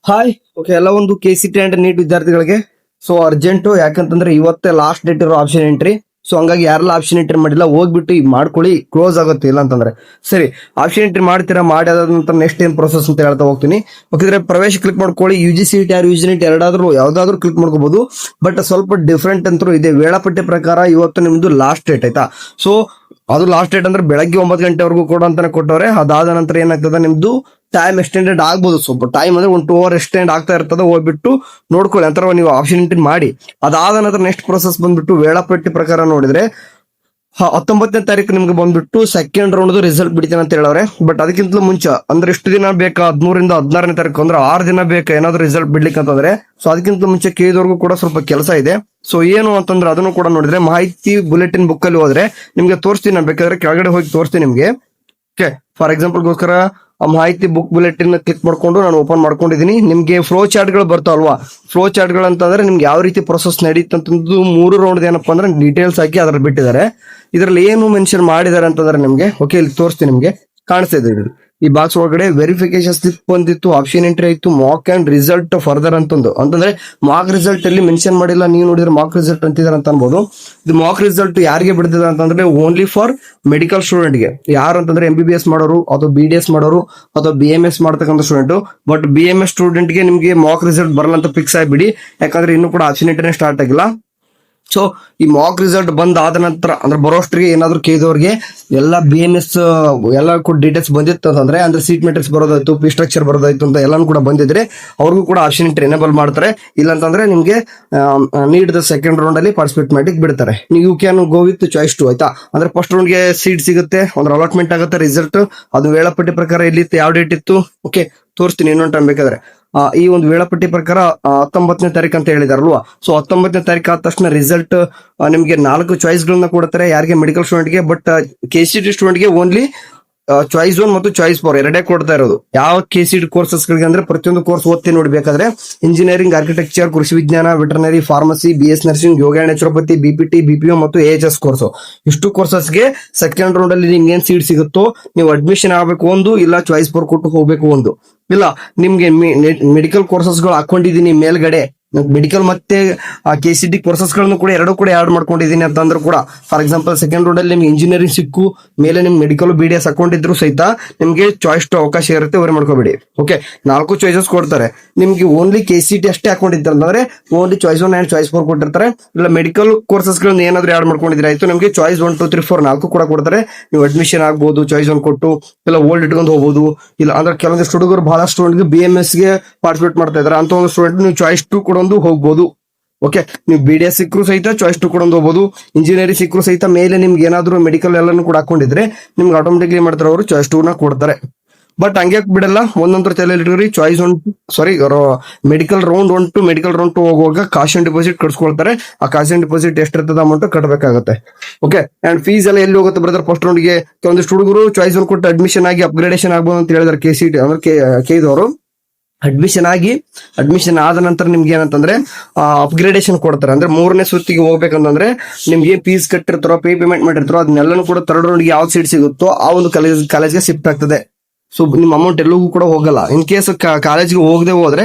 Hi. Okay, ಎಲ್ಲ ಒಂದು KCT and neat ವಿದ್ಯಾರ್ಥಿಗಳಿಗೆ ಸೊ ಅರ್ಜೆಂಟು, ಯಾಕಂತಂದ್ರೆ ಇವತ್ತೇ ಲಾಸ್ಟ್ ಡೇಟ್ ಇರೋ ಆಪ್ಷನ್ ಎಂಟ್ರಿ. ಸೊ ಹಂಗಾಗಿ ಯಾರೆಲ್ಲ ಆಪ್ಷನ್ ಎಂಟ್ರಿ ಮಾಡಿಲ್ಲ ಹೋಗ್ಬಿಟ್ಟು ಈಗ ಮಾಡ್ಕೊಳ್ಳಿ, ಕ್ಲೋಸ್ ಆಗುತ್ತೆ. ಇಲ್ಲ ಅಂತಂದ್ರೆ ಸರಿ, ಆಪ್ಷನ್ ಎಂಟ್ರಿ ಮಾಡ್ತೀರಾ, ಮಾಡಿ ಅದಾದ ನಂತರ ನೆಕ್ಸ್ಟ್ ಏನ್ ಪ್ರೊಸೆಸ್ ಅಂತ ಹೇಳ್ತಾ ಹೋಗ್ತೀನಿ. ಓಕೆ, ಪ್ರವೇಶ ಕ್ಲಿಕ್ ಮಾಡ್ಕೊಳ್ಳಿ. UGC ಆರ್ UG ಎರಡಾದ್ರೂ ಯಾವ್ದಾದ್ರು ಕ್ಲಿಕ್ ಮಾಡ್ಕೋಬಹುದು. ಬಟ್ ಸ್ವಲ್ಪ ಡಿಫ್ರೆಂಟ್ ಅಂತೂ ಇದೆ. ವೇಳಾಪಟ್ಟಿ ಪ್ರಕಾರ ಇವತ್ತು ನಿಮ್ದು ಲಾಸ್ಟ್ ಡೇಟ್ ಆಯ್ತಾ. ಸೊ ಅದು ಲಾಸ್ಟ್ ಡೇಟ್ ಅಂದ್ರೆ ಬೆಳಗ್ಗೆ 9 ಗಂಟೆವರೆಗೂ ಕೊಡು ಅಂತಾನೆ ಕೊಟ್ಟವ್ರೆ. ಅದಾದ ನಂತರ ಏನಾಗ್ತದೆ, ನಿಮ್ದು ಟೈಮ್ ಎಕ್ಸ್ಟೆಂಡೆಡ್ ಆಗ್ಬೋದು. ಸ್ವಲ್ಪ ಟೈಮ್ ಅಂದ್ರೆ 1 2 ಅವರ್ ಎಕ್ಸ್ಟೆಂಡ್ ಆಗ್ತಾ ಇರ್ತದೆ. ಹೋಗ್ಬಿಟ್ಟು ನೋಡ್ಕೊಳ್ಳಿ, ಅಂತರ ನೀವು ಆಪ್ಷನ್ ಎಂಟ್ರಿ ಮಾಡಿ. ಅದಾದ ನಂತರ ನೆಕ್ಸ್ಟ್ ಪ್ರೊಸೆಸ್ ಬಂದ್ಬಿಟ್ಟು ವೇಳಾಪಟ್ಟಿ ಪ್ರಕಾರ ನೋಡಿದ್ರೆ 19ನೇ ತಾರೀಕು ನಿಮ್ಗೆ ಬಂದ್ಬಿಟ್ಟು ಸೆಕೆಂಡ್ ರೌಂಡ್ ರಿಸಲ್ಟ್ ಬಿಡ್ತೇನೆ ಅಂತ ಹೇಳವ್ರೆ. ಬಟ್ ಅದಕ್ಕಿಂತಲೂ ಮುಂಚೆ ಅಂದ್ರೆ ಎಷ್ಟು ದಿನ ಬೇಕಾ, 13ರಿಂದ 16ನೇ ತಾರೀಕು ಅಂದ್ರೆ 6 ದಿನ ಬೇಕಾ ಏನಾದ್ರು ರಿಸಲ್ಟ್ ಬಿಡ್ಲಿಕ್ಕೆ ಅಂತಂದ್ರೆ. ಸೊ ಅದಕ್ಕಿಂತ ಮುಂಚೆ ಕೇಳಿದವ್ರಿಗೂ ಕೂಡ ಸ್ವಲ್ಪ ಕೆಲಸ ಇದೆ. ಸೊ ಏನು ಅಂತಂದ್ರೆ ಅದನ್ನು ಕೂಡ ನೋಡಿದ್ರೆ ಮಾಹಿತಿ ಬುಲೆಟಿನ್ ಬುಕ್ ಅಲ್ಲಿ ಹೋದ್ರೆ ನಿಮ್ಗೆ ತೋರಿಸ್ತೀನಿ. ನಾನು ಬೇಕಾದ್ರೆ ಕೆಳಗಡೆ ಹೋಗಿ ತೋರಿಸ್ತೀನಿ ನಿಮ್ಗೆ. ಓಕೆ, ಫಾರ್ ಎಕ್ಸಾಂಪಲ್ ಗೋಸ್ಕರ ಆ ಮಾಹಿತಿ ಬುಕ್ ಬುಲೆಟಿನ್ ಕ್ಲಿಕ್ ಮಾಡ್ಕೊಂಡು ನಾನು ಓಪನ್ ಮಾಡ್ಕೊಂಡಿದ್ದೀನಿ. ನಿಮ್ಗೆ ಫ್ಲೋ ಚಾರ್ಟ್ ಗಳು ಬರ್ತಾವಲ್ವಾ, ಫ್ಲೋ ಚಾರ್ಟ್ ಗಳು ಅಂತಂದ್ರೆ ನಿಮ್ಗೆ ಯಾವ ರೀತಿ ಪ್ರೊಸೆಸ್ ನಡೀತಂತಂದು 3 ರೌಂಡ್ ಏನಪ್ಪಾ ಅಂದ್ರೆ ಡೀಟೇಲ್ಸ್ ಹಾಕಿ ಅದ್ರ ಬಿಟ್ಟಿದ್ದಾರೆ. ಇದರಲ್ಲಿ ಏನು ಮೆನ್ಷನ್ ಮಾಡಿದ್ದಾರೆ ಅಂತಂದ್ರೆ ನಿಮ್ಗೆ ಓಕೆ ಇಲ್ಲಿ ತೋರಿಸ್ತೀನಿ. ನಿಮ್ಗೆ ಕಾಣಿಸ್ತಾ ಇದೆ ಈ ಬಾಕ್ಸ್ ಒಳಗಡೆ ವೆರಿಫಿಕೇಶನ್ ಸ್ಲಿಪ್ ಬಂದಿತ್ತು, ಆಪ್ಷನ್ ಎಂಟ್ರಿ ಆಯ್ತು, ಮಾಕ್ ಅಂಡ್ ರಿಸಲ್ಟ್ ಫರ್ದರ್ ಅಂತಂದ್ರೆ ಮಾಕ್ ರಿಸಲ್ಟ್ ಅಲ್ಲಿ ಮೆನ್ಷನ್ ಮಾಡಿಲ್ಲ. ನೀವು ನೋಡಿದ್ರೆ ಮಾಕ್ ರಿಸಲ್ಟ್ ಅಂತಿದ್ದಾರೆ ಅಂತ ಅನ್ಬೋದು. ಇದು ಮಾಕ್ ರಿಸಲ್ಟ್ ಯಾರಿಗೆ ಬಿಡ್ತಿದೆ ಅಂತಂದ್ರೆ ಓನ್ಲಿ ಫಾರ್ ಮೆಡಿಕಲ್ ಸ್ಟೂಡೆಂಟ್ ಗೆ. ಯಾರು ಅಂತಂದ್ರೆ MBBS ಮಾಡೋರು ಅಥವಾ BDS ಮಾಡೋರು ಅಥವಾ BMS ಮಾಡ್ತಕ್ಕಂಥ ಸ್ಟೂಡೆಂಟ್. ಬಟ್ BMS ಸ್ಟೂಡೆಂಟ್ ಗೆ ನಿಮ್ಗೆ ಮಾಕ್ ರಿಸಲ್ಟ್ ಬರಲ್ಲ ಅಂತ ಫಿಕ್ಸ್ ಆಗಿಬಿಡಿ. ಯಾಕಂದ್ರೆ ಇನ್ನು ಕೂಡ ಆಪ್ಷನ್ ಎಂಟ್ರಿ ಸ್ಟಾರ್ಟ್ ಆಗಿಲ್ಲ. ಸೊ ಈ ಮಾಕ್ ರಿಸಲ್ಟ್ ಬಂದ್ ಆದ ನಂತರ ಅಂದ್ರೆ ಬರೋಷ್ಟ್ರಿಗೆ ಏನಾದ್ರು ಕೇಳಿದವ್ರಿಗೆ ಎಲ್ಲ BMS ಎಲ್ಲ ಕೂಡ ಡೀಟೇಲ್ಸ್ ಬಂದಿತ್ತು ಅಂತಂದ್ರೆ, ಅಂದ್ರೆ ಸೀಟ್ ಮೆಟ್ರಿಕ್ಸ್ ಬರೋದಾಯ್ತು, ಪಿ ಸ್ಟ್ರಕ್ಚರ್ ಬರೋದಾಯ್ತು ಅಂತ ಎಲ್ಲಾನು ಕೂಡ ಬಂದಿದ್ರೆ ಅವ್ರಿಗೂ ಕೂಡ ಆಪ್ಷನ್ ಎಂಟ್ರಿ ಎನೇಬಲ್ ಮಾಡ್ತಾರೆ. ಇಲ್ಲ ಅಂತಂದ್ರೆ ನಿಮ್ಗೆ ನೀಡ್ ದ ಸೆಕೆಂಡ್ ರೌಂಡ್ ಅಲ್ಲಿ ಪಾರ್ಟಿಸಿಪೇಟ್ ಮಾಡಿ ಬಿಡ್ತಾರೆ. You can go with choice 2 ಆಯ್ತಾ. ಅಂದ್ರೆ ಫಸ್ಟ್ ರೌಂಡ್ ಗೆ ಸೀಟ್ ಸಿಗುತ್ತೆ, ಒಂದು ಅಲಾಟ್ಮೆಂಟ್ ಆಗುತ್ತೆ. ರಿಸಲ್ಟ್ ಅದು ವೇಳಾಪಟ್ಟಿ ಪ್ರಕಾರ ಎಲ್ಲಿತ್ತು, ಯಾವ ಡೇಟ್ ಇತ್ತು, ಓಕೆ ತೋರಿಸ್ತೀನಿ ಇನ್ನೊಂದು ಟೈಮ್ ಬೇಕಾದ್ರೆ. ಈ ಒಂದು ವೇಳಾಪಟ್ಟಿ ಪ್ರಕಾರ 19ನೇ ತಾರೀಕು ಅಂತ ಹೇಳಿದಾರಲ್ವಾ. ಸೊ 19ನೇ ತಾರೀಕು ಆದ ತಕ್ಷಣ ರಿಸಲ್ಟ್ ನಿಮ್ಗೆ 4 ಚಾಯ್ಸ್ ಗಳನ್ನ ಕೊಡ್ತಾರೆ ಯಾರಿಗೆ, ಮೆಡಿಕಲ್ ಸ್ಟೂಡೆಂಟ್ ಗೆ. ಬಟ್ KCT ಸ್ಟೂಡೆಂಟ್ ಗೆ ಓನ್ಲಿ ಚಾಯ್ಸ್ 1 ಮತ್ತು ಚಾಯ್ಸ್ 4 ಎರಡೇ ಕೊಡ್ತಾ ಇರೋದು. ಯಾವ KCT ಕೋರ್ಸಸ್ ಗಳಿಗೆ ಅಂದ್ರೆ ಪ್ರತಿಯೊಂದು ಕೋರ್ಸ್ ಓದ್ತಿ ನೋಡ್ಬೇಕಾದ್ರೆ ಇಂಜಿನಿಯರಿಂಗ್, ಆರ್ಕಿಟೆಕ್ಚರ್, ಕೃಷಿ ವಿಜ್ಞಾನ, ವೆಟರ್ನರಿ, ಫಾರ್ಮಸಿ, BS ನರ್ಸಿಂಗ್, ಯೋಗ ನ್ಯಾಚುರೋಪತಿ, BPT, BPO ಮತ್ತು AHS ಕೋರ್ಸ್. ಇಷ್ಟು ಕೋರ್ಸಸ್ ಗೆ ಸೆಕೆಂಡ್ ರೌಂಡ್ ಅಲ್ಲಿ ನಿಮ್ಗೆ ಏನ್ ಸೀಟ್ ಸಿಗುತ್ತೋ ನೀವು ಅಡ್ಮಿಷನ್ ಆಗಬೇಕು ಒಂದು, ಇಲ್ಲ ಚಾಯ್ಸ್ 4 ಕೊಟ್ಟು ಹೋಗ್ಬೇಕು ಒಂದು. ಇಲ್ಲ ನಿಮ್ಗೆ ಮೆಡಿಕಲ್ ಕೋರ್ಸಸ್ ಗಳು ಹಾಕೊಂಡಿದೀನಿ ಮೇಲ್ಗಡೆ, ಮೆಡಿಕಲ್ ಮತ್ತೆ KCT ಕೋರ್ಸಸ್ ಗಳನ್ನು ಕೂಡ ಎರಡು ಕೂಡ ಆಡ್ ಮಾಡ್ಕೊಂಡಿದೀನಿ ಅಂತಂದ್ರೂ ಕೂಡ, ಫಾರ್ ಎಕ್ಸಾಂಪಲ್ ಸೆಕೆಂಡ್ ರೌಂಡ್ ಅಲ್ಲಿ ನಿಮ್ಗೆ ಇಂಜಿನಿಯರಿಂಗ್ ಸಿಕ್ಕು, ಮೇಲೆ ನಿಮ್ ಮೆಡಿಕಲ್ BDS ಹಾಕೊಂಡಿದ್ರು ಸಹಿತ ನಿಮ್ಗೆ ಚಾಯ್ಸ್ 2 ಅವಕಾಶ ಇರುತ್ತೆ. ವರಿ ಮಾಡ್ಕೋಬೇಡಿ. ಓಕೆ, 4 ಚಾಯ್ಸಸ್ ಕೊಡ್ತಾರೆ. ನಿಮ್ಗೆ ಓನ್ಲಿ KCT ಅಷ್ಟೇ ಹಾಕೊಂಡಿದ್ದಾರೆ ಅಂತಂದ್ರೆ ಓನ್ಲಿ ಚಾಯ್ಸ್ 1 ಅಂಡ್ ಚಾಯ್ಸ್ 4 ಕೊಟ್ಟಿರ್ತಾರೆ. ಇಲ್ಲ ಮೆಡಿಕಲ್ ಕೋರ್ಸಸ್ ಗಳನ್ನ ಏನಾದ್ರು ಆಡ್ ಮಾಡ್ಕೊಂಡಿದ್ರೆ ಆಯ್ತು, ನಿಮ್ಗೆ ಚಾಯ್ಸ್ 1 2 3 4 4 ಕೂಡ ಕೊಡ್ತಾರೆ. ನೀವು ಅಡ್ಮಿಷನ್ ಆಗ್ಬಹುದು ಚಾಯ್ಸ್ 1 ಕೊಟ್ಟು, ಇಲ್ಲ ಓಲ್ಡ್ ಇಟ್ಕೊಂಡು ಹೋಗ್ಬೋದು. ಇಲ್ಲ ಅಂದ್ರೆ ಕೆಲವೊಂದಿಷ್ಟು ಹುಡುಗರು ಬಹಳ ಸ್ಟೂಡೆಂಟ್ BMS ಗೆ ಪಾರ್ಟಿಸಿಪೇಟ್ ಮಾಡ್ತಾ ಇದಾರೆ ಅಂತ ಒಂದು ಸ್ಟೂಡೆಂಟ್ ನೀವು ಚಾಯ್ಸ್ 2 ಕೊಡೊಂದು ಹೋಗ್ಬೋದು. ಓಕೆ, ನೀವು BDS ಸಿಕ್ಕರು ಸಹಿತ ಚಾಯ್ಸ್ 2 ಕೊಡೊಂದು ಹೋಗ್ಬೋದು. ಇಂಜಿನಿಯರಿಂಗ್ ಸಿಕ್ಕರು ಸಹಿತ ಮೇಲೆ ನಿಮ್ಗೆ ಏನಾದ್ರು ಮೆಡಿಕಲ್ ಎಲ್ಲಾನು ಕೂಡ ಹಾಕೊಂಡಿದ್ರೆ ನಿಮ್ಗೆ ಆಟೋಮೆಟಿಕ್ಲಿ ಮಾಡ್ತಾರೆ, ಅವರು ಚಾಯ್ಸ್ 2 ನ ಕೊಡ್ತಾರೆ. ಬಟ್ ಹಂಗೆ ಬಿಡಲ್ಲ, ಒಂದೊಂದ್ರ ತಲೆಯಲ್ಲಿ choice 1 medical round 1 to medical round 2 ಹೋಗುವಾಗ ಕಾಶನ್ ಡಿಪಾಸಿಟ್ ಕಟ್ಸ್ಕೊಳ್ತಾರೆ. ಆ ಕಾಶನ್ ಡಿಪಾಸಿಟ್ ಎಷ್ಟಿರ್ತದ ಅಮೌಂಟ್ ಕಟ್ಟಬೇಕಾಗುತ್ತೆ. ಓಕೆ, ಅಂಡ್ ಫೀಸ್ ಎಲ್ಲ ಎಲ್ಲಿ ಹೋಗುತ್ತೆ ಬ್ರದರ್, ಫಸ್ಟ್ ರೌಂಡ್ ಗೆ ಕೆಲವೊಂದಿಷ್ಟು ಹುಡುಗರು ಚಾಯ್ಸ್ 1 ಕೊಟ್ಟು ಅಡ್ಮಿಷನ್ ಆಗಿ ಅಪ್ಗ್ರೇಡೇಷನ್ ಆಗ್ಬೋದು ಅಂತ ಹೇಳಿದಾರೆ KCT ಅಂದ್ರೆ ಕೇಳಿದವರು. ಅಡ್ಮಿಷನ್ ಆದ ನಂತರ ನಿಮ್ಗೆ ಏನಂತಂದ್ರೆ ಅಪ್ಗ್ರೇಡೇಷನ್ ಕೊಡ್ತಾರೆ. ಅಂದ್ರೆ 3ನೇ ಸುತ್ತಿಗೆ ಹೋಗ್ಬೇಕಂತಂದ್ರೆ ನಿಮ್ಗೆ ಫೀಸ್ ಕಟ್ಟಿರ್ತಾರೋ, ಪೇಮೆಂಟ್ ಮಾಡಿರ್ತಾರೋ ಅದನ್ನೆಲ್ಲನೂ ಕೂಡ ಥರ್ಡ್ ರೌಂಡ್ ಗೆ ಯಾವ ಸೀಟ್ ಸಿಗುತ್ತೋ ಆ ಒಂದು ಕಾಲೇಜ್ಗೆ ಶಿಫ್ಟ್ ಆಗ್ತದೆ. ಸೊ ನಿಮ್ಮ ಅಮೌಂಟ್ ಎಲ್ಲರಿಗೂ ಕೂಡ ಹೋಗಲ್ಲ. ಇನ್ ಕೇಸ್ ಕಾಲೇಜ್ಗೆ ಹೋಗದೆ ಹೋದ್ರೆ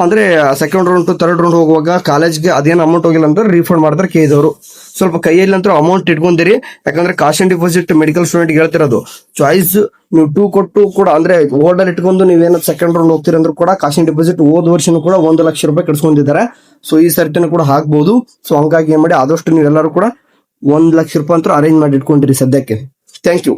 ಅಂದ್ರೆ second round two third round ಹೋಗುವಾಗ ಕಾಲೇಜ್ಗೆ ಅದೇನು ಅಮೌಂಟ್ ಹೋಗಿಲ್ಲ ಅಂದ್ರೆ ರೀಫಂಡ್ ಮಾಡ್ತಾರೆ ಕೇಳಿದವರು. ಸ್ವಲ್ಪ ಕೈಯಲ್ಲಿ ಅಂತೂ ಅಮೌಂಟ್ ಇಟ್ಕೊಂಡಿರಿ. ಯಾಕಂದ್ರೆ ಕಾಶನ್ ಡಿಪಾಸಿಟ್ ಮೆಡಿಕಲ್ ಸ್ಟೂಡೆಂಟ್ ಹೇಳ್ತಿರೋದು ಚಾಯ್ಸ್ ನೀವು 2 ಕೊಟ್ಟು ಕೂಡ ಅಂದ್ರೆ ಓಲ್ಡ್ ಅಲ್ಲಿ ಇಟ್ಕೊಂಡು ನೀವೇನ ಸೆಕೆಂಡ್ ರೌಂಡ್ ಹೋಗ್ತೀರಿ ಅಂದ್ರೂ ಕೂಡ ಕಾಶನ್ ಡಿಪಾಸಿಟ್ ಹೋದ ವರ್ಷನೂ ಕೂಡ 1 ಲಕ್ಷ ರೂಪಾಯಿ ಕಟ್ಸ್ಕೊಂಡಿದ್ದಾರೆ. ಸೊ ಈ ಸರ್ತಿನೂ ಕೂಡ ಹಾಕ್ಬಹುದು. ಸೊ ಹಂಗಾಗಿ ಏನ್ ಮಾಡಿ ಆದಷ್ಟು ನೀವೆಲ್ಲರೂ ಕೂಡ 1 ಲಕ್ಷ ರೂಪಾಯಿ ಅಂತ ಅರೇಂಜ್ ಮಾಡಿ ಇಟ್ಕೊಂಡಿರಿ ಸದ್ಯಕ್ಕೆ. Thank you.